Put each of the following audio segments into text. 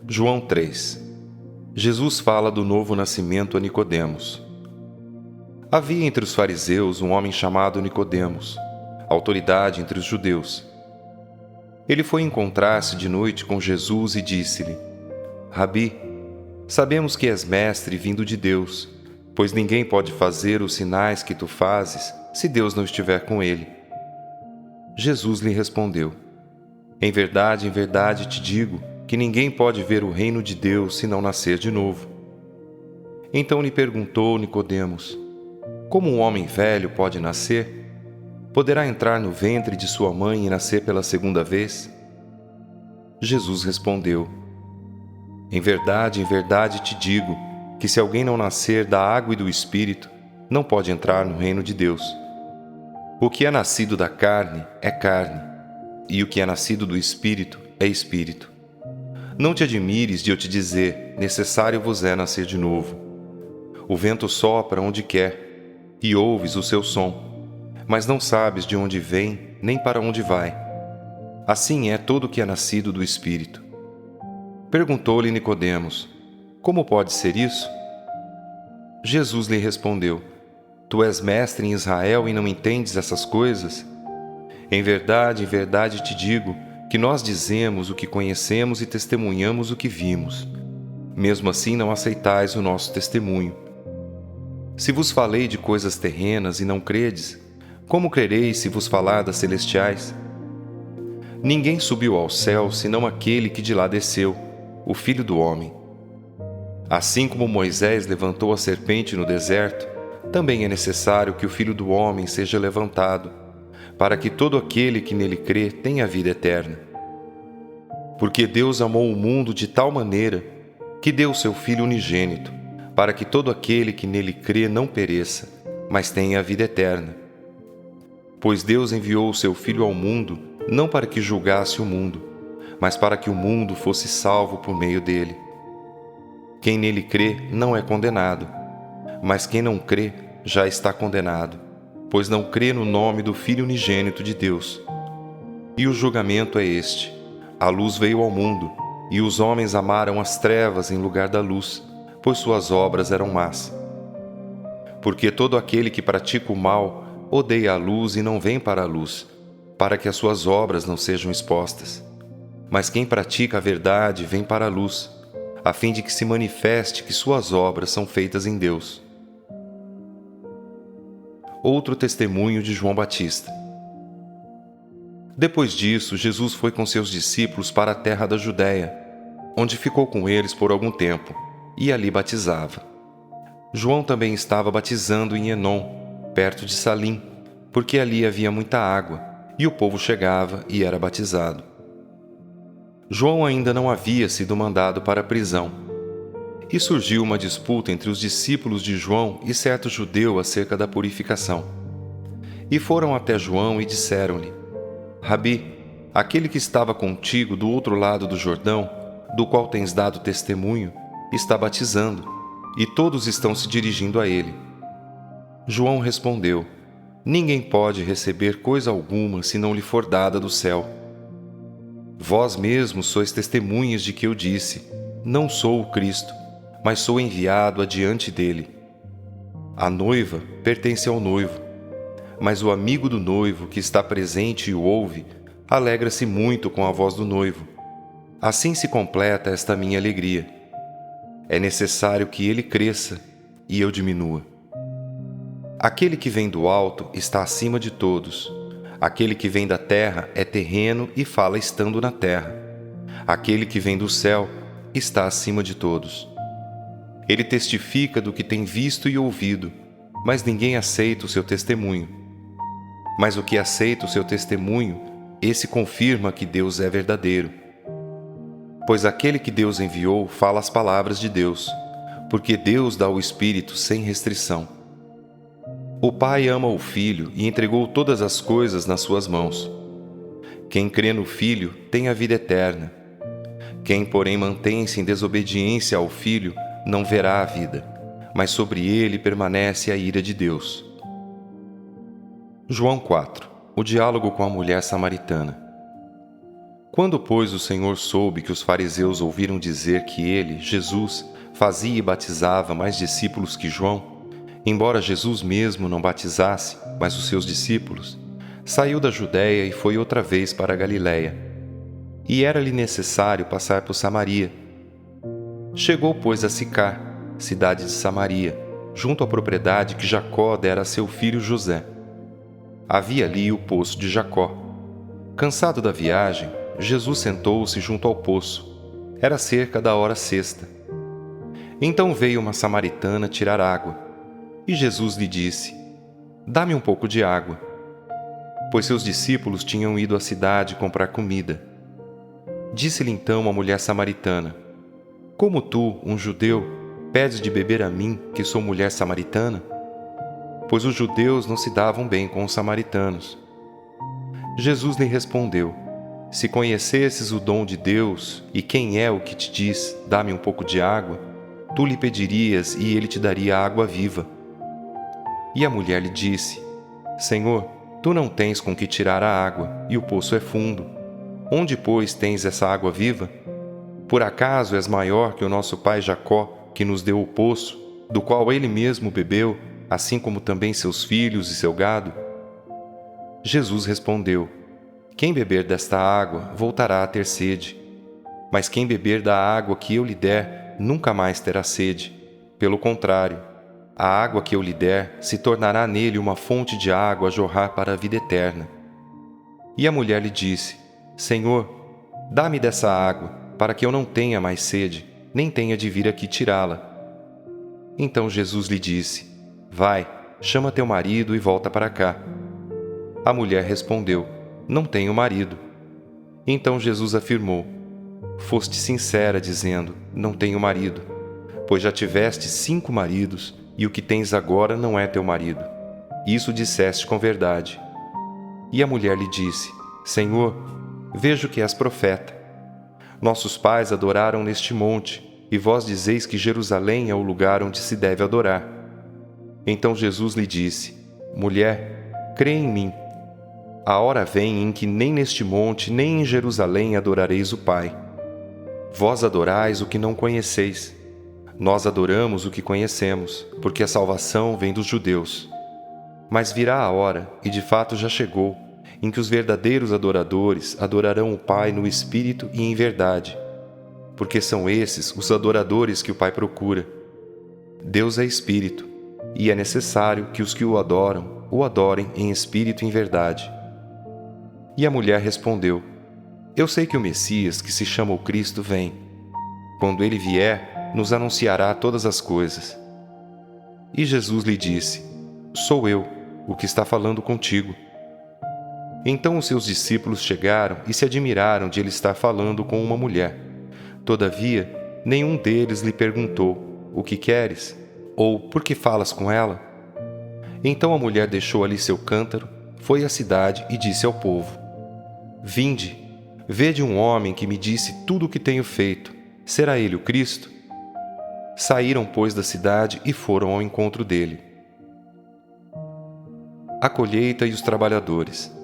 João 3. Jesus fala do novo nascimento a Nicodemos. Havia entre os fariseus um homem chamado Nicodemos, autoridade entre os judeus. Ele foi encontrar-se de noite com Jesus e disse-lhe: Rabi, sabemos que és mestre vindo de Deus, pois ninguém pode fazer os sinais que tu fazes se Deus não estiver com ele. Jesus lhe respondeu: em verdade te digo que ninguém pode ver o reino de Deus se não nascer de novo. Então lhe perguntou Nicodemos: como um homem velho pode nascer? Poderá entrar no ventre de sua mãe e nascer pela segunda vez? Jesus respondeu: em verdade te digo que se alguém não nascer da água e do Espírito, não pode entrar no reino de Deus. O que é nascido da carne é carne, e o que é nascido do Espírito é Espírito. Não te admires de eu te dizer: necessário vos é nascer de novo. O vento sopra onde quer, e ouves o seu som, mas não sabes de onde vem nem para onde vai. Assim é todo o que é nascido do Espírito. Perguntou-lhe Nicodemos: como pode ser isso? Jesus lhe respondeu: tu és mestre em Israel e não entendes essas coisas? Em verdade te digo que nós dizemos o que conhecemos e testemunhamos o que vimos. Mesmo assim não aceitais o nosso testemunho. Se vos falei de coisas terrenas e não credes, como crereis se vos falar das celestiais? Ninguém subiu ao céu senão aquele que de lá desceu, o Filho do Homem. Assim como Moisés levantou a serpente no deserto, também é necessário que o Filho do Homem seja levantado, para que todo aquele que nele crê tenha vida eterna. Porque Deus amou o mundo de tal maneira que deu seu Filho unigênito, para que todo aquele que nele crê não pereça, mas tenha a vida eterna. Pois Deus enviou o seu Filho ao mundo, não para que julgasse o mundo, mas para que o mundo fosse salvo por meio dele. Quem nele crê não é condenado, mas quem não crê já está condenado, pois não crê no nome do Filho unigênito de Deus. E o julgamento é este: a luz veio ao mundo, e os homens amaram as trevas em lugar da luz, pois suas obras eram más. Porque todo aquele que pratica o mal odeia a luz e não vem para a luz, para que as suas obras não sejam expostas. Mas quem pratica a verdade vem para a luz, a fim de que se manifeste que suas obras são feitas em Deus. Outro testemunho de João Batista. Depois disso, Jesus foi com seus discípulos para a terra da Judéia, onde ficou com eles por algum tempo, e ali batizava. João também estava batizando em Enom, perto de Salim, porque ali havia muita água, e o povo chegava e era batizado. João ainda não havia sido mandado para a prisão. E surgiu uma disputa entre os discípulos de João e certo judeu acerca da purificação. E foram até João e disseram-lhe: Rabi, aquele que estava contigo do outro lado do Jordão, do qual tens dado testemunho, está batizando, e todos estão se dirigindo a ele. João respondeu: ninguém pode receber coisa alguma se não lhe for dada do céu. Vós mesmos sois testemunhas de que eu disse: não sou o Cristo, mas sou enviado adiante dele. A noiva pertence ao noivo, mas o amigo do noivo que está presente e o ouve, alegra-se muito com a voz do noivo. Assim se completa esta minha alegria. É necessário que ele cresça e eu diminua. Aquele que vem do alto está acima de todos. Aquele que vem da terra é terreno e fala estando na terra. Aquele que vem do céu está acima de todos. Ele testifica do que tem visto e ouvido, mas ninguém aceita o seu testemunho. Mas o que aceita o seu testemunho, esse confirma que Deus é verdadeiro. Pois aquele que Deus enviou fala as palavras de Deus, porque Deus dá o Espírito sem restrição. O Pai ama o Filho e entregou todas as coisas nas suas mãos. Quem crê no Filho tem a vida eterna. Quem, porém, mantém-se em desobediência ao Filho não verá a vida, mas sobre ele permanece a ira de Deus. João 4. O diálogo com a mulher samaritana. Quando, pois, o Senhor soube que os fariseus ouviram dizer que ele, Jesus, fazia e batizava mais discípulos que João, embora Jesus mesmo não batizasse, mas os seus discípulos, saiu da Judéia e foi outra vez para a Galiléia. E era-lhe necessário passar por Samaria. Chegou, pois, a Sicar, cidade de Samaria, junto à propriedade que Jacó dera a seu filho José. Havia ali o poço de Jacó. Cansado da viagem, Jesus sentou-se junto ao poço. Era cerca da hora sexta. Então veio uma samaritana tirar água. E Jesus lhe disse: Dá-me um pouco de água. Pois seus discípulos tinham ido à cidade comprar comida. Disse-lhe então a mulher samaritana: Como tu, um judeu, pedes de beber a mim, que sou mulher samaritana? Pois os judeus não se davam bem com os samaritanos. Jesus lhe respondeu: Se conhecesses o dom de Deus e quem é o que te diz, dá-me um pouco de água, tu lhe pedirias e ele te daria água viva. E a mulher lhe disse: Senhor, tu não tens com que tirar a água, e o poço é fundo. Onde, pois, tens essa água viva? Por acaso és maior que o nosso pai Jacó, que nos deu o poço, do qual ele mesmo bebeu, assim como também seus filhos e seu gado? Jesus respondeu: Quem beber desta água voltará a ter sede. Mas quem beber da água que eu lhe der, nunca mais terá sede. Pelo contrário, a água que eu lhe der se tornará nele uma fonte de água a jorrar para a vida eterna. E a mulher lhe disse: Senhor, dá-me dessa água, para que eu não tenha mais sede, nem tenha de vir aqui tirá-la. Então Jesus lhe disse: Vai, chama teu marido e volta para cá. A mulher respondeu: Não tenho marido. Então Jesus afirmou: Foste sincera, dizendo: Não tenho marido, pois já tiveste 5 maridos, e o que tens agora não é teu marido. Isso disseste com verdade. E a mulher lhe disse: Senhor, vejo que és profeta. Nossos pais adoraram neste monte, e vós dizeis que Jerusalém é o lugar onde se deve adorar. Então Jesus lhe disse: Mulher, crê em mim. A hora vem em que nem neste monte, nem em Jerusalém adorareis o Pai. Vós adorais o que não conheceis. Nós adoramos o que conhecemos, porque a salvação vem dos judeus. Mas virá a hora, e de fato já chegou, em que os verdadeiros adoradores adorarão o Pai no Espírito e em verdade, porque são esses os adoradores que o Pai procura. Deus é Espírito, e é necessário que os que o adorem em Espírito e em verdade. E a mulher respondeu: Eu sei que o Messias, que se chama o Cristo, vem. Quando ele vier, nos anunciará todas as coisas. E Jesus lhe disse: Sou eu, o que está falando contigo. Então os seus discípulos chegaram e se admiraram de ele estar falando com uma mulher. Todavia, nenhum deles lhe perguntou: O que queres? Ou por que falas com ela? Então a mulher deixou ali seu cântaro, foi à cidade e disse ao povo: Vinde, vede um homem que me disse tudo o que tenho feito. Será ele o Cristo? Saíram, pois, da cidade e foram ao encontro dele. A colheita e os trabalhadores.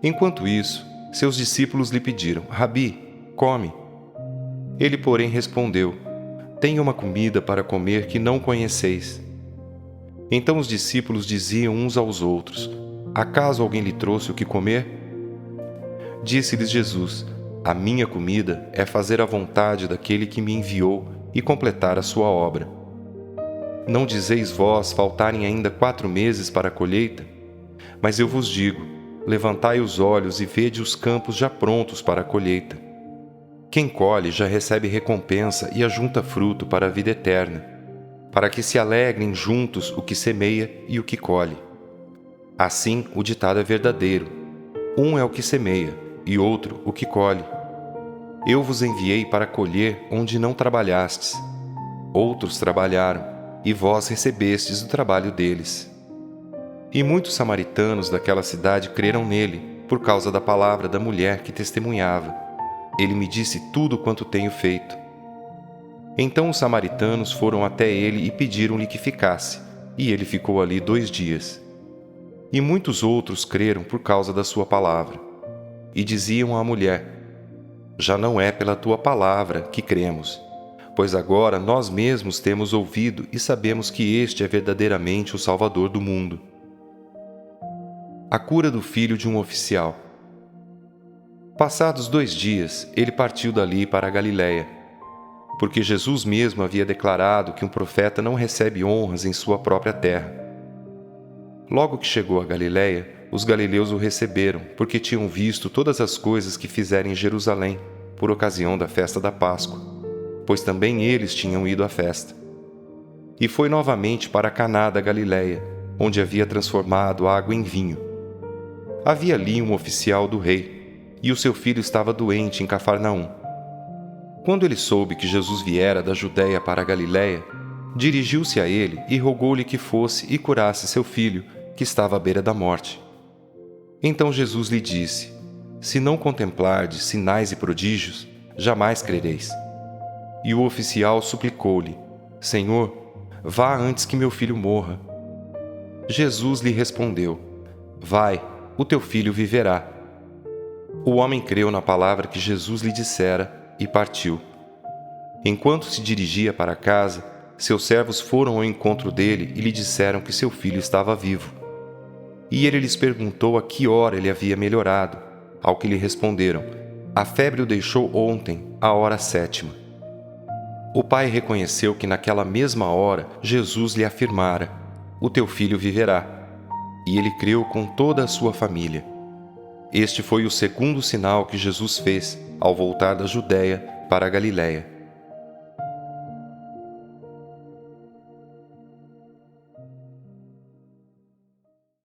Enquanto isso, seus discípulos lhe pediram: Rabi, come. Ele, porém, respondeu: Tenho uma comida para comer que não conheceis. Então os discípulos diziam uns aos outros: Acaso alguém lhe trouxe o que comer? Disse-lhes Jesus: A minha comida é fazer a vontade daquele que me enviou e completar a sua obra. Não dizeis vós faltarem ainda 4 meses para a colheita? Mas eu vos digo: levantai os olhos e vede os campos já prontos para a colheita. Quem colhe já recebe recompensa e ajunta fruto para a vida eterna, para que se alegrem juntos o que semeia e o que colhe. Assim, o ditado é verdadeiro: um é o que semeia, e outro o que colhe. Eu vos enviei para colher onde não trabalhastes. Outros trabalharam, e vós recebestes o trabalho deles. E muitos samaritanos daquela cidade creram nele, por causa da palavra da mulher que testemunhava: Ele me disse tudo quanto tenho feito. Então os samaritanos foram até ele e pediram-lhe que ficasse, e ele ficou ali 2 dias. E muitos outros creram por causa da sua palavra. E diziam à mulher: já não é pela tua palavra que cremos, pois agora nós mesmos temos ouvido e sabemos que este é verdadeiramente o Salvador do mundo. A cura do filho de um oficial. Passados 2 dias, ele partiu dali para a Galiléia, porque Jesus mesmo havia declarado que um profeta não recebe honras em sua própria terra. Logo que chegou a Galiléia, os galileus o receberam, porque tinham visto todas as coisas que fizeram em Jerusalém, por ocasião da festa da Páscoa, pois também eles tinham ido à festa. E foi novamente para Caná da Galiléia, onde havia transformado água em vinho. Havia ali um oficial do rei, e o seu filho estava doente em Cafarnaum. Quando ele soube que Jesus viera da Judéia para a Galiléia, dirigiu-se a ele e rogou-lhe que fosse e curasse seu filho, que estava à beira da morte. Então Jesus lhe disse: Se não contemplardes sinais e prodígios, jamais crereis. E o oficial suplicou-lhe: Senhor, vá antes que meu filho morra. Jesus lhe respondeu: Vai, o teu filho viverá. O homem creu na palavra que Jesus lhe dissera e partiu. Enquanto se dirigia para casa, seus servos foram ao encontro dele e lhe disseram que seu filho estava vivo. E ele lhes perguntou a que hora ele havia melhorado, ao que lhe responderam: A febre o deixou ontem, à hora 7ª. O pai reconheceu que naquela mesma hora Jesus lhe afirmara: O teu filho viverá. E ele creu com toda a sua família. Este foi o segundo sinal que Jesus fez ao voltar da Judéia para a Galiléia.